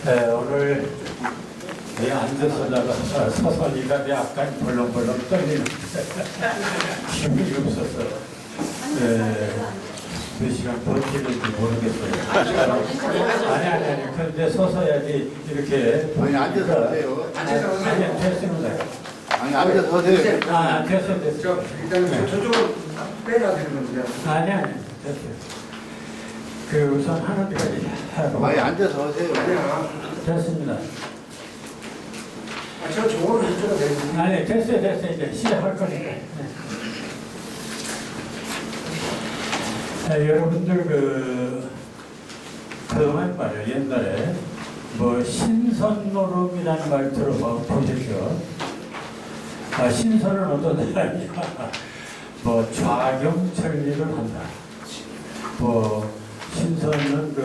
네, 오늘 앉아서다가 서서니까 약간 벌렁벌렁 떨리는 힘이 없어서 몇 시간 버티는지 모르겠어요. 아니. 그런데 서서야지 이렇게. 아니, 앉아서 하세요. 아니, 됐습니다. 아니, 앉아서 하세요. 됐어. 일단 저쪽으로 빼야 되는 건데요. 아니, 됐어요. 그 우선 하나까지 하고. 아니, 앉아서 하세요. 됐습니다. 저 저거는 이쪽으로 내주세요. 아니, 됐어요. 이제 시작할 거니까. 여러분들 그동안 말이에요. 옛날에 뭐 신선노름이라는 말 들어보셨죠? 신선은 어떤 사람이야? 뭐 좌경천리를 한다. 뭐 신선은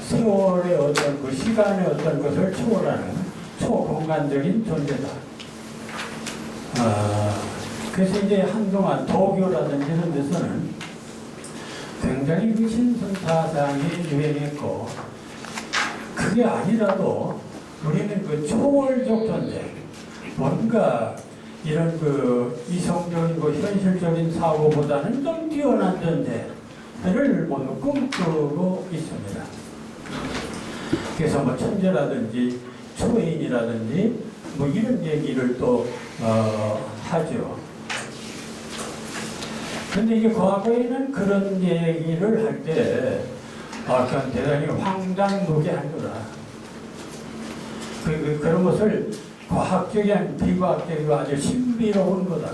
세월의 어떤 그 시간의 어떤 것을 초월하는 초공간적인 존재다. 그래서 이제 한동안 도교라든지 이런 데서는 굉장히 그 신선 사상이 유행했고, 그게 아니라도 우리는 그 초월적 존재, 뭔가 이런 그 이성적이고 현실적인 사고보다는 좀 뛰어난 존재를 모두 꿈꾸고 있습니다. 그래서 뭐 천재라든지 초인이라든지 뭐 이런 얘기를 또 하죠. 근데 이제 과거에는 그런 얘기를 할 때 그냥 대단히 황당무계한 거다. 그런 것을 과학적인 비과학적이고 아주 신비로운 거다.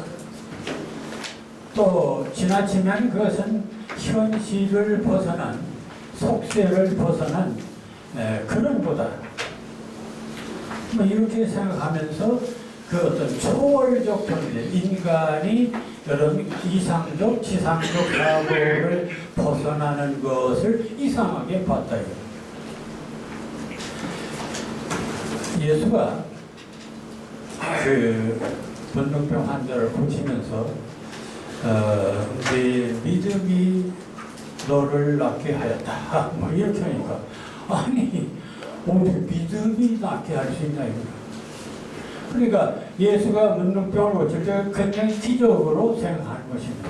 또 지나치면 그것은 현실을 벗어난, 속세를 벗어난 그런 거다. 뭐 이렇게 생각하면서 그 어떤 초월적 존재, 인간이 여러 이상적, 지상적 사고를 벗어나는 것을 이상하게 봤다. 예수가 그 문둥병 환자를 고치면서 내 믿음이 너를 낫게 하였다. 뭐 이렇게 하니까 아니 어디 믿음이 낫게 할 수 있나 이거. 그러니까 예수가 문둥병을 고칠 때 굉장히 기적으로 생각하는 것입니다.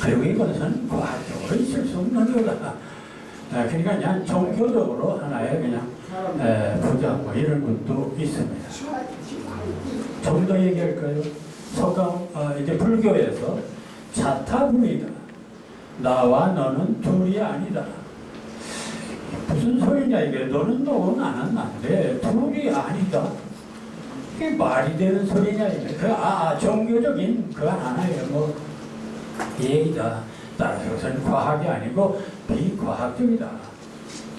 그리고 이것은 과학적으로 있을 수 없는 거다. 그러니까 그냥 종교적으로 하나의 그냥 부자 뭐 이런 것도 있습니다. 좀 더 얘기할까요? 이제 불교에서 자타불이다. 나와 너는 둘이 아니다. 무슨 소리냐 이게. 너는 너고 나는 난데 둘이 아니다. 그게 말이 되는 소리냐 이게. 종교적인 그건 하나의 뭐 얘기다. 따라서 그것은 과학이 아니고 비과학적이다.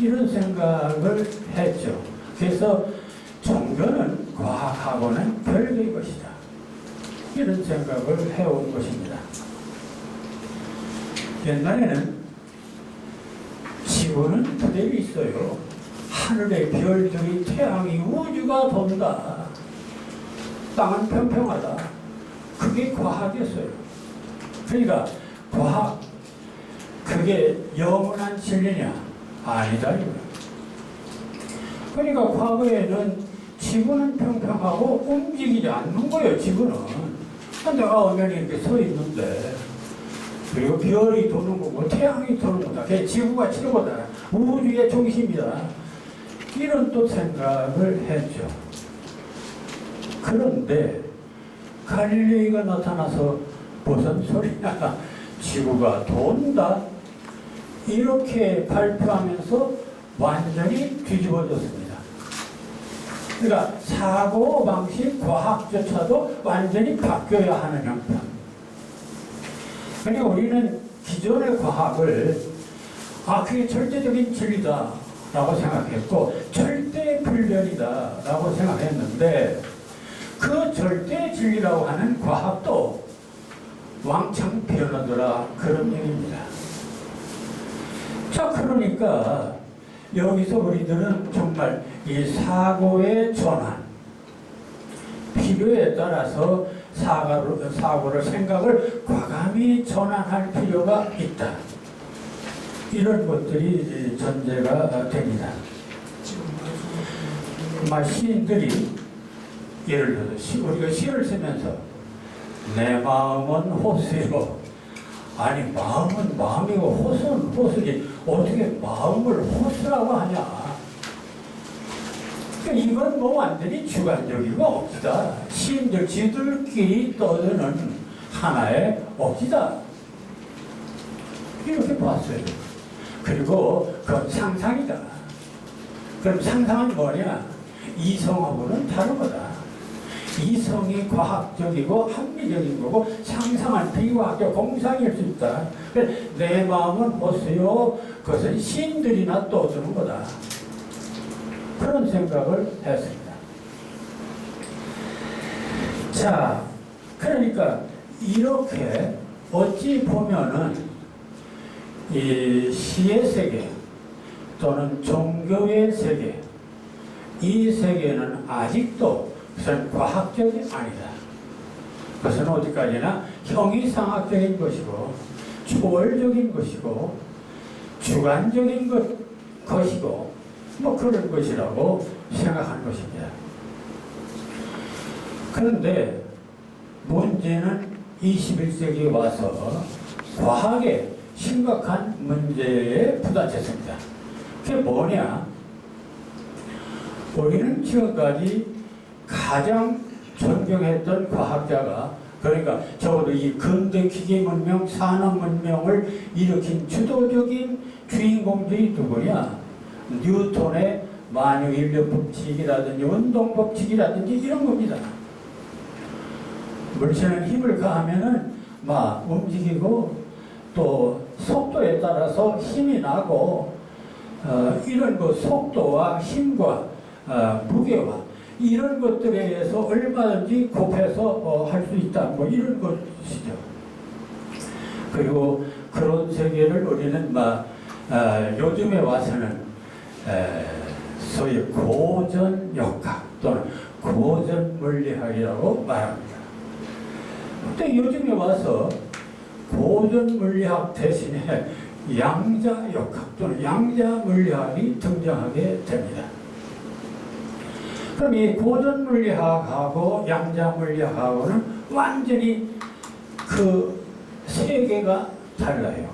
이런 생각을 했죠. 그래서 종교는 과학하고는 별개의 것이다. 이런 생각을 해온 것입니다. 옛날에는 지구는 그대로 있어요. 하늘의 별들이, 태양이, 우주가 돈다. 땅은 평평하다. 그게 과학이었어요. 그러니까 과학, 그게 영원한 진리냐? 아니다 이거예요. 그러니까 과거에는 지구는 평평하고 움직이지 않는 거예요. 지구는. 내가 엄연히 이렇게 서 있는데, 그리고 별이 도는 거고 태양이 도는 거다. 그게 지구가 최고다. 우주의 중심이다. 이런 또 생각을 했죠. 그런데 갈릴레이가 나타나서 무슨 소리야? 지구가 돈다? 이렇게 발표하면서 완전히 뒤집어졌습니다. 그러니까 사고방식, 과학조차도 완전히 바뀌어야 하는 형편. 그러니까 우리는 기존의 과학을 그게 절대적인 진리다 라고 생각했고 절대 불변이다 라고 생각했는데, 그 절대 진리라고 하는 과학도 왕창 변하더라, 그런 얘기입니다. 자, 그러니까 여기서 우리들은 정말 이 사고의 전환, 필요에 따라서 생각을 과감히 전환할 필요가 있다. 이런 것들이 전제가 됩니다. 시인들이 예를 들어서 우리가 시를 쓰면서 내 마음은 호수요. 아니 마음은 마음이고 호수는 호수지 어떻게 마음을 호수라고 하냐. 이건 뭐 완전히 주관적이고 억지다. 시인들 지들끼리 떠드는 하나의 억지다. 이렇게 봤어요. 그리고 그건 상상이다. 그럼 상상은 뭐냐? 이성하고는 다르거다. 이성이 과학적이고 합리적인 거고 상상은 비과학적 공상일 수 있다. 내 마음은 호수요. 그것은 시인들이나 떠드는 거다. 그런 생각을 했습니다. 자, 그러니까 이렇게 어찌 보면은 이 시의 세계 또는 종교의 세계, 이 세계는 아직도 그것은 과학적이 아니다. 그것은 어디까지나 형이상학적인 것이고 초월적인 것이고 주관적인 것이고 뭐 그런 것이라고 생각하는 것입니다. 그런데 문제는 21세기에 와서 과학에 심각한 문제에 부딪혔습니다. 그게 뭐냐? 우리는 지금까지 가장 존경했던 과학자가, 그러니까 적어도 이 근대 기계 문명, 산업 문명을 일으킨 주도적인 주인공들이 누구냐? 뉴턴의 만유인력 법칙이라든지 운동 법칙이라든지 이런 겁니다. 물체는 힘을 가하면은 막 움직이고 또 속도에 따라서 힘이 나고 이런 그 속도와 힘과 무게와 이런 것들에 의해서 얼마든지 곱해서 할 수 있다. 뭐 이런 것이죠. 그리고 그런 세계를 우리는 요즘에 와서는 소위 고전역학 또는 고전물리학이라고 말합니다. 근데 요즘에 와서 고전물리학 대신에 양자역학 또는 양자물리학이 등장하게 됩니다. 그럼 이 고전물리학하고 양자물리학하고는 완전히 그 세계가 달라요.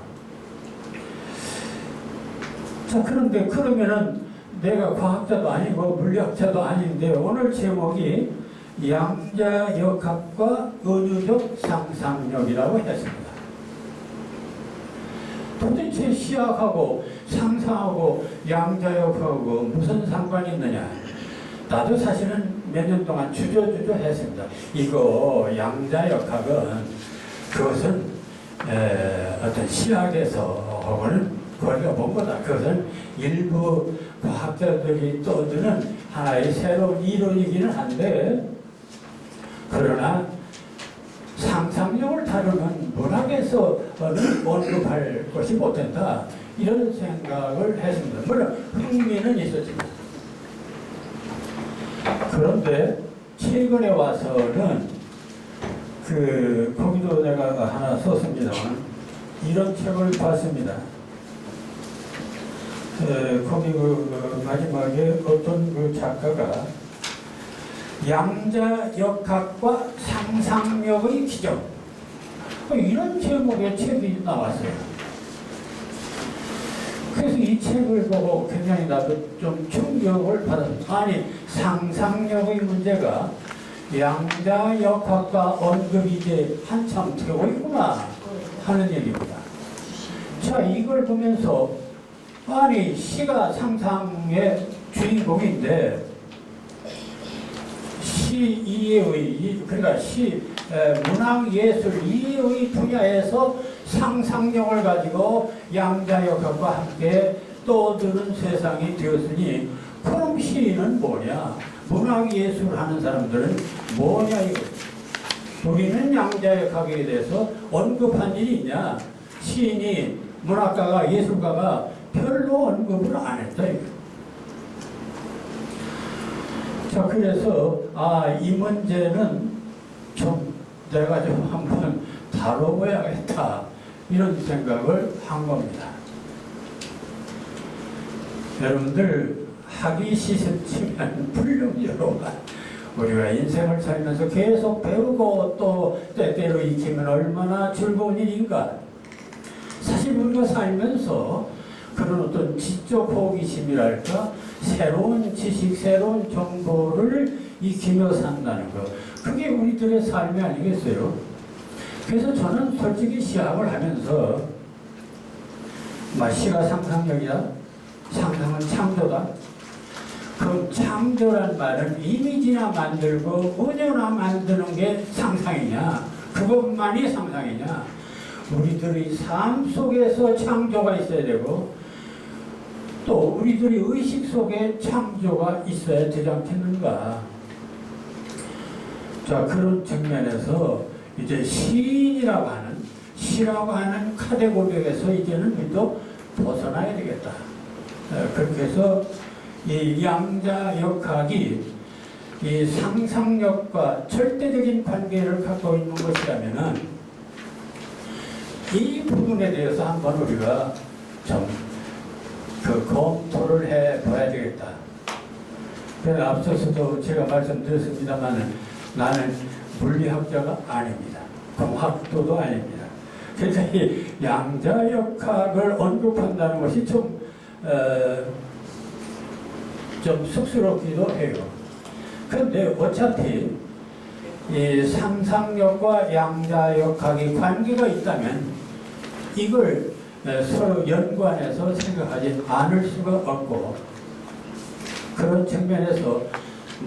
자, 그런데 그러면은 내가 과학자도 아니고 물리학자도 아닌데 오늘 제목이 양자역학과 은유적 상상력이라고 했습니다. 도대체 시학하고 상상하고 양자역학하고 무슨 상관이 있느냐? 나도 사실은 몇 년 동안 주저주저 했습니다. 이거 양자역학은 그것은 어떤 시학에서는 거리가 먼 거다. 그것은 일부 과학자들이 떠드는 하나의 새로운 이론이기는 한데, 그러나 상상력을 다루는 문학에서는 언급할 것이 못된다. 이런 생각을 했습니다. 물론 흥미는 있었지만. 그런데 최근에 와서는 거기도 내가 하나 썼습니다만 이런 책을 봤습니다. 거기 마지막에 어떤 작가가 양자역학과 상상력의 기적 이런 제목의 책이 나왔어요. 그래서 이 책을 보고 굉장히 나도 좀 충격을 받았습니다. 아니 상상력의 문제가 양자역학과 언급이 이제 한참 되고 있구나 하는 얘기입니다. 자, 이걸 보면서 아니 시가 상상의 주인공인데 시 이해의 그러니까 문학예술 이해의 분야에서 상상력을 가지고 양자역학과 함께 떠드는 세상이 되었으니 그럼 시인은 뭐냐? 문학예술 하는 사람들은 뭐냐 이거. 우리는 양자역학에 대해서 언급한 일이 있냐? 시인이 문학가가 예술가가 별로 언급을 안 했다 이거. 자, 그래서 이 문제는 좀 내가 좀 한번 다뤄봐야겠다 이런 생각을 한 겁니다. 여러분들 학위 시습 치면 불능여로만 우리가 인생을 살면서 계속 배우고 또 때때로 익히면 얼마나 즐거운 일인가. 사실 우리가 살면서 그런 어떤 지적 호기심이랄까 새로운 지식, 새로운 정보를 익히며 산다는 것, 그게 우리들의 삶이 아니겠어요? 그래서 저는 솔직히 시학을 하면서 시가 상상력이다, 상상은 창조다. 그 창조란 말은 이미지나 만들고 은유나 만드는 게 상상이냐, 그것만이 상상이냐. 우리들의 삶 속에서 창조가 있어야 되고 또 우리들의 의식 속에 창조가 있어야 되지 않겠는가. 자, 그런 측면에서 이제 시인이라고 하는, 시라고 하는 카테고리에서 이제는 우리도 벗어나야 되겠다. 그렇게 해서 이 양자역학이 이 상상력과 절대적인 관계를 갖고 있는 것이라면은 이 부분에 대해서 한번 우리가 좀 검토를 해 봐야 되겠다. 그래서 앞서서도 제가 말씀드렸습니다만 나는 물리학자가 아닙니다. 공학도도 아닙니다. 그래서 이 양자역학을 언급한다는 것이 좀 쑥스럽기도 해요. 그런데 어차피 이 상상력과 양자역학이 관계가 있다면 이걸 서로 연관해서 생각하지 않을 수가 없고, 그런 측면에서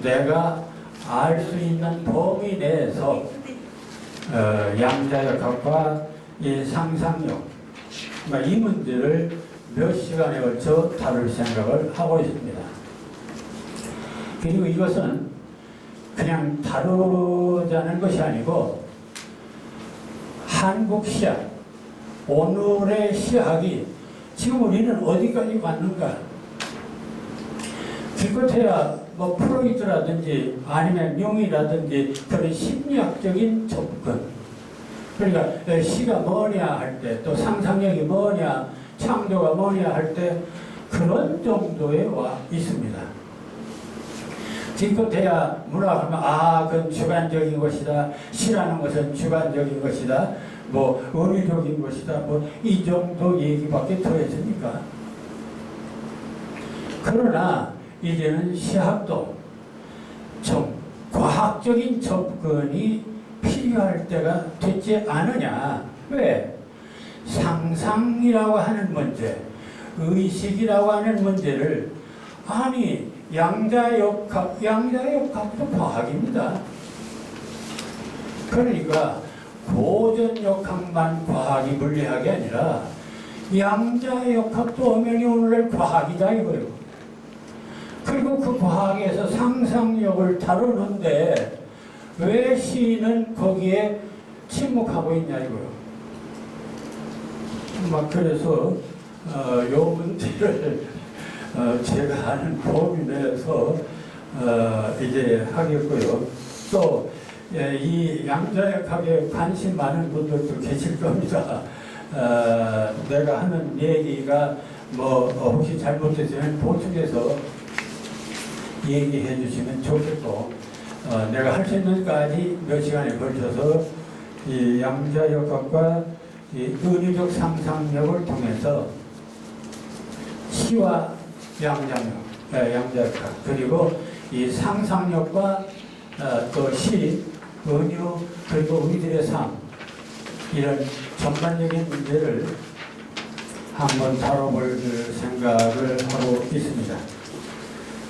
내가 알 수 있는 범위 내에서 양자역학과 이 상상력, 이 문제를 몇 시간에 걸쳐 다룰 생각을 하고 있습니다. 그리고 이것은 그냥 다루자는 것이 아니고 한국 시학, 오늘의 시학이 지금 우리는 어디까지 왔는가? 기껏해야 프로이트라든지 아니면 융이라든지 그런 심리학적인 접근, 그러니까 시가 뭐냐 할 때, 또 상상력이 뭐냐, 창조가 뭐냐 할 때 그런 정도에 와 있습니다. 기껏해야 문학하면 그건 주관적인 것이다, 시라는 것은 주관적인 것이다, 은유적인 것이다, 이 정도 얘기밖에 더 했으니까. 그러나 이제는 시학도 좀 과학적인 접근이 필요할 때가 됐지 않으냐. 왜? 상상이라고 하는 문제, 의식이라고 하는 문제를 양자역학도 과학입니다. 그러니까 고전역학만 과학이 물리학이 아니라 양자역학도 엄연히 오늘날 과학이다 이거예요. 그리고 그 과학에서 상상력을 다루는데 왜 시인은 거기에 침묵하고 있냐 이거예요. 그래서 요 문제를 제가 아는 범위 내에서 이제 하겠고요. 또 이 양자역학에 관심 많은 분들도 계실 겁니다. 내가 하는 얘기가 혹시 잘못됐으면 보충해서 얘기해 주시면 좋겠고, 내가 할 수 있는 까지 몇 시간에 걸쳐서 이 양자역학과 이 은유적 상상력을 통해서 시와 양자역학, 그리고 이 상상력과 또 시, 은유, 그리고 우리들의 삶, 이런 전반적인 문제를 한번 다뤄볼 생각을 하고 있습니다.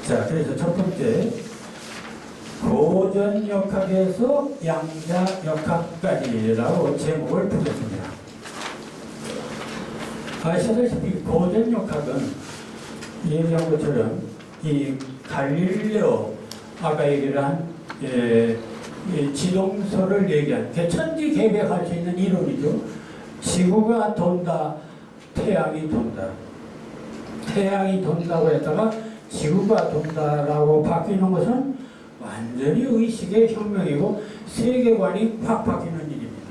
자, 그래서 첫 번째, 고전역학에서 양자역학까지라고 제목을 붙였습니다. 아시다시피 고전역학은 얘기한 것처럼 이 갈릴레오, 아까 얘기를 한 지동설을 얘기한 천지개벽할 수 있는 이론이죠. 지구가 돈다, 태양이 돈다. 태양이 돈다고 했다가 지구가 돈다라고 바뀌는 것은 완전히 의식의 혁명이고 세계관이 확 바뀌는 일입니다.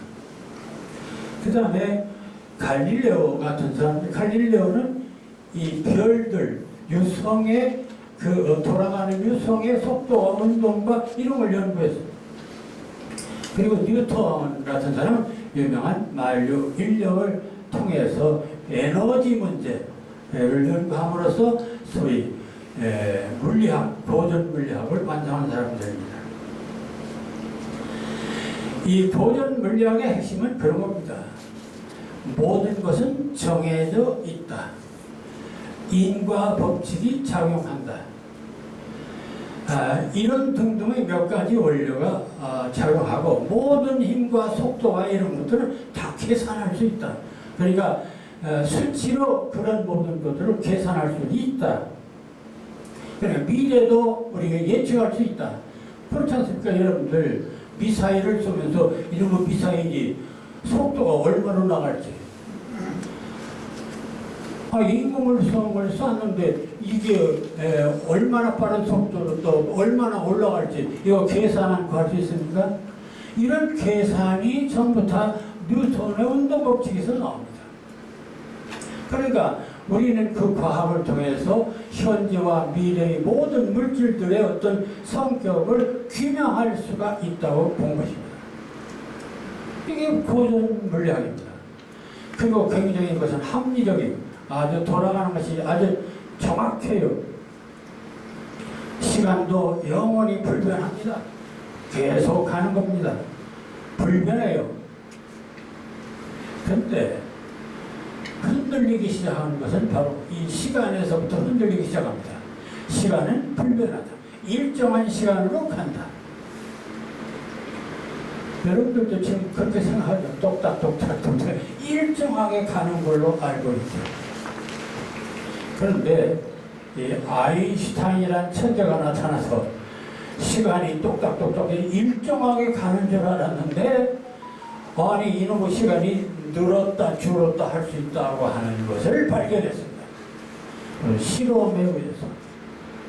그 다음에 갈릴레오 같은 사람, 갈릴레오는 이 별들, 유성의 돌아가는 유성의 속도와 운동과 이런 걸 연구했어요. 그리고 뉴턴 같은 사람은 유명한 만류 인력을 통해서 에너지 문제를 연구함으로써 소위 물리학, 고전 물리학을 완성한 사람들입니다. 이 고전 물리학의 핵심은 그런 겁니다. 모든 것은 정해져 있다. 인과 법칙이 작용한다. 이런 등등의 몇 가지 원료가 작용하고 모든 힘과 속도와 이런 것들을 다 계산할 수 있다. 그러니까 수치로 그런 모든 것들을 계산할 수 있다. 그러니까 미래도 우리가 예측할 수 있다. 그렇지 않습니까? 여러분들 미사일을 쏘면서 이런 미사일이 속도가 얼마나 나갈지 인공물성을 쐈는데 이게 얼마나 빠른 속도로 또 얼마나 올라갈지 이거 계산하고 할 수 있습니까? 이런 계산이 전부 다 뉴턴의 운동법칙에서 나옵니다. 그러니까 우리는 그 과학을 통해서 현재와 미래의 모든 물질들의 어떤 성격을 규명할 수가 있다고 본 것입니다. 이게 고전 물리학입니다. 그리고 굉장히 것은 합리적이고 아주 돌아가는 것이 아주 정확해요. 시간도 영원히 불변합니다. 계속 가는 겁니다. 불변해요. 근데 흔들리기 시작하는 것은 바로 이 시간에서부터 흔들리기 시작합니다. 시간은 불변하다. 일정한 시간으로 간다. 여러분들도 지금 그렇게 생각하죠. 똑딱똑딱 일정하게 가는 걸로 알고 있죠. 그런데 이 아인슈타인이라는 천재가 나타나서 시간이 똑딱똑딱 일정하게 가는 줄 알았는데 아니 이놈의 시간이 늘었다 줄었다 할 수 있다고 하는 것을 발견했습니다. 실험에 의해서.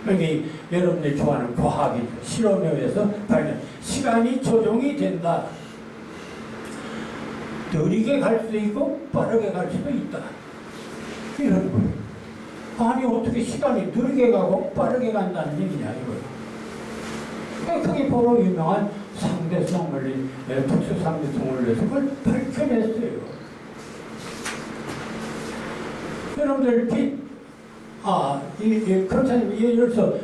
여기 여러분들이 좋아하는 과학이죠. 실험에 의해서 발견. 시간이 조정이 된다. 느리게 갈 수도 있고 빠르게 갈 수도 있다. 이런 거예요. 아니 어떻게 시간이 느리게 가고 빠르게 간다는 얘기냐 이거예요. 그게 바로 유명한 상대성 원리, 특수 상대성 원리에서 그걸 밝혀냈어요. 여러분들 그렇지 않으면 예를 들어서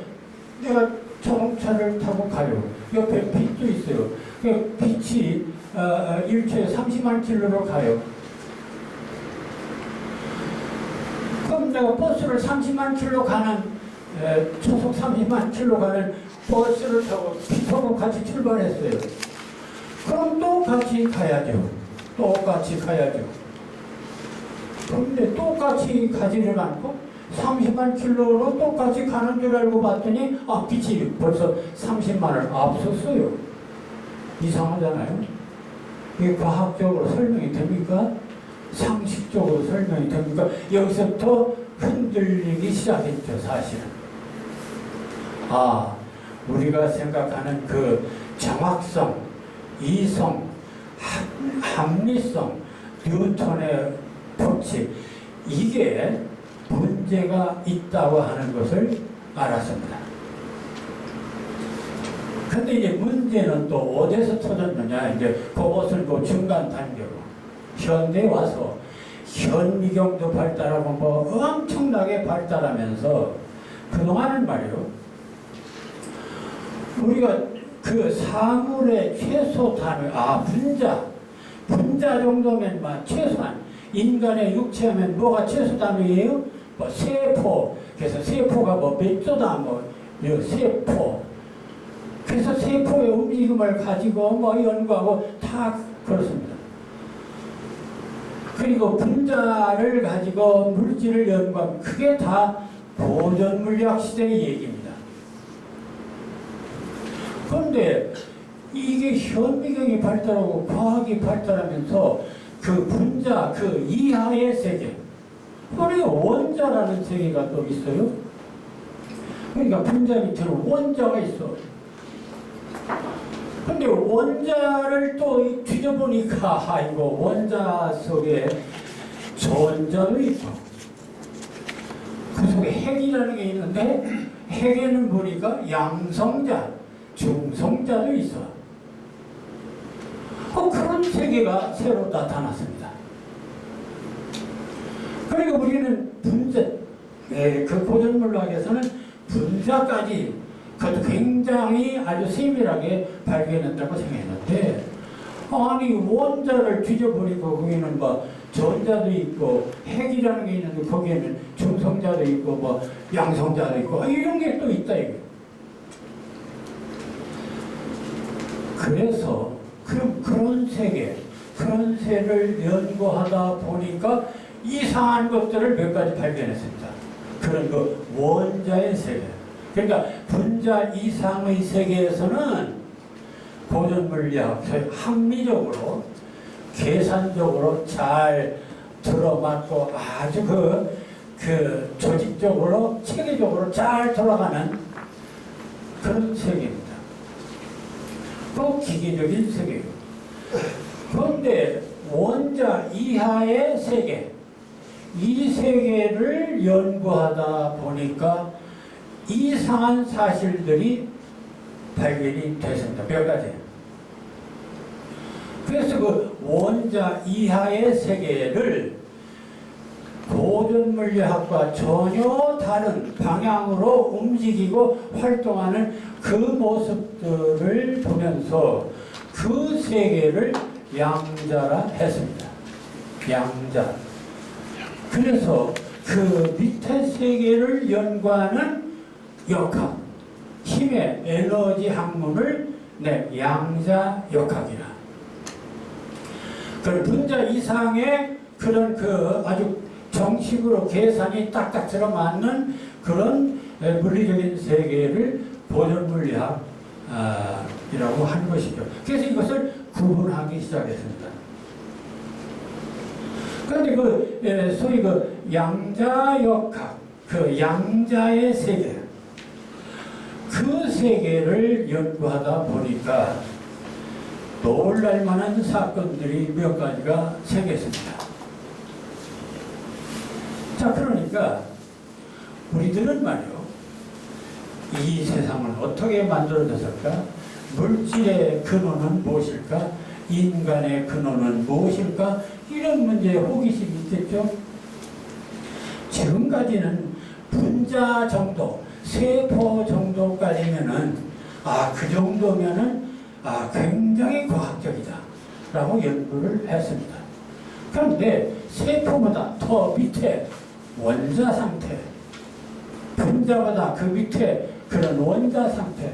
내가 자동차를 타고 가요. 옆에 빛도 있어요. 그 빛이 1초에 30만 킬로로 가요. 그럼 내가 버스를 30만 킬로 가는 초속 30만 킬로 가는 버스를 타고 빛하고 같이 출발했어요. 그럼 똑같이 가야죠. 똑같이 가야죠. 그런데 똑같이 가지를 않고 30만 킬로로 똑같이 가는 줄 알고 봤더니 빛이 벌써 30만을 앞섰어요. 이상하잖아요. 이게 과학적으로 설명이 됩니까? 상식적으로 설명이 됩니까? 여기서부터 흔들리기 시작했죠, 사실은. 우리가 생각하는 그 정확성, 이성, 합리성, 뉴턴의 법칙, 이게 문제가 있다고 하는 것을 알았습니다. 근데 이제 문제는 또 어디서 터졌느냐, 이제 그것을 중간 단계로. 현대에 와서 현미경도 발달하고 엄청나게 발달하면서 그동안은 말이요. 우리가 그 사물의 최소 단위, 분자 정도면 최소한 인간의 육체하면 뭐가 최소 단위예요? 세포. 그래서 세포가 몇 조다, 세포. 그래서 세포의 움직임을 가지고 연구하고 다 그렇습니다. 그리고 분자를 가지고 물질을 연구하면 그게 다 고전 물리학 시대의 얘기입니다. 그런데 이게 현미경이 발달하고 과학이 발달하면서 그 분자, 그 이하의 세계, 그리고 원자라는 세계가 또 있어요. 그러니까 분자 밑에는 원자가 있어. 근데 원자를 또 뒤져보니까 이거 원자 속에 전자도 있고 그 속에 핵이라는 게 그런데 핵에는 보니까 양성자, 중성자도 있어. 그런 세계가 새로 나타났습니다. 그리고 우리는 분자, 그 고전문학에서는 분자까지 그것도 굉장히 아주 세밀하게 발견했다고 생각했는데, 아니 원자를 뒤져보니까 거기는 뭐 전자도 있고 핵이라는 게 있는데 거기에는 중성자도 있고 뭐 양성자도 있고 이런 게 또 있다 이거. 그래서 그런 세계, 그런 세를 연구하다 보니까 이상한 것들을 몇 가지 발견했습니다. 그런 그 원자의 세계. 그러니까 분자 이상의 세계에서는 고전물리학, 합리적으로, 계산적으로 잘 들어맞고 아주 그 조직적으로, 체계적으로 잘 돌아가는 그런 세계입니다. 또 기계적인 세계예요. 그런데 원자 이하의 세계, 이 세계를 연구하다 보니까 이상한 사실들이 발견이 됐습니다. 몇 가지. 그래서 그 원자 이하의 세계를 고전물리학과 전혀 다른 방향으로 움직이고 활동하는 그 모습들을 보면서 그 세계를 양자라 했습니다. 양자. 그래서 그 밑에 세계를 연구하는 역학, 힘의 에너지 학문을 양자 역학이라. 그 분자 이상의 그런 그 아주 정식으로 계산이 딱딱 들어맞는 그런 물리적인 세계를 고전물리학이라고 하는 것이죠. 그래서 이것을 구분하기 시작했습니다. 그런데 소위 그 양자역학, 그 양자의 세계, 그 세계를 연구하다 보니까 놀랄만한 사건들이 몇 가지가 생겼습니다. 자, 그러니까 우리들은 말이요, 이 세상은 어떻게 만들어졌을까? 물질의 근원은 무엇일까? 인간의 근원은 무엇일까? 이런 문제에 호기심이 있겠죠. 지금까지는 분자 정도, 세포 정도까지면은 그 정도면은 굉장히 과학적이다 라고 연구를 했습니다. 그런데 세포보다 더 밑에 원자 상태, 분자보다 그 밑에 그런 원자 상태,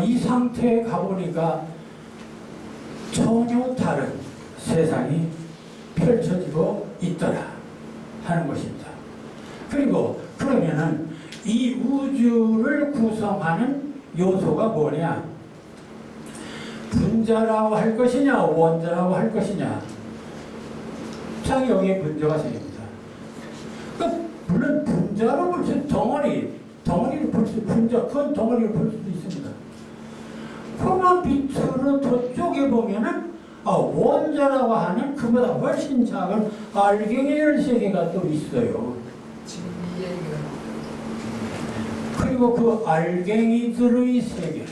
이 상태에 가보니까 전혀 다른 세상이 펼쳐지고 있더라 하는 것입니다. 그리고 그러면은 이 우주를 구성하는 요소가 뭐냐? 분자라고 할 것이냐, 원자라고 할 것이냐? 자, 여기에 문제가 생깁니다. 물론 분자로 볼 수, 덩어리를 볼 수, 큰 덩어리를 볼 수도 있습니다. 그러나 밑으로 저쪽에 보면은 원자라고 하는 그보다 훨씬 작은 알갱이들 세계가 또 있어요. 지금 이 얘기가 그리고 그 알갱이들의 세계,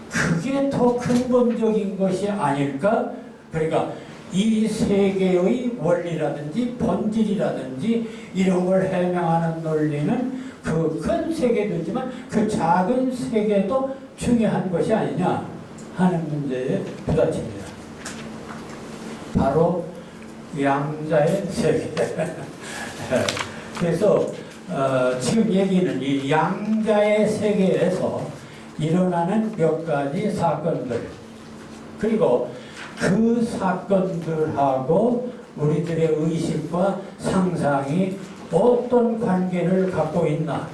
그게 더 근본적인 것이 아닐까? 그러니까 이 세계의 원리라든지 본질이라든지 이런 걸 해명하는 논리는 그 큰 세계도 있지만 그 작은 세계도 중요한 것이 아니냐 하는 문제에 부딪힙니다. 바로 양자의 세계. 그래서 지금 얘기는 이 양자의 세계에서 일어나는 몇 가지 사건들, 그리고 그 사건들하고 우리들의 의식과 상상이 어떤 관계를 갖고 있나,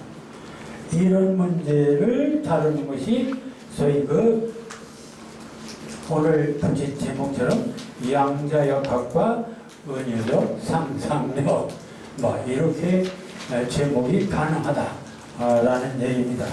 이런 문제를 다루는 것이 소위 오늘 부제 제목처럼 양자역학과 은유적 상상력, 이렇게 제목이 가능하다라는 얘기입니다.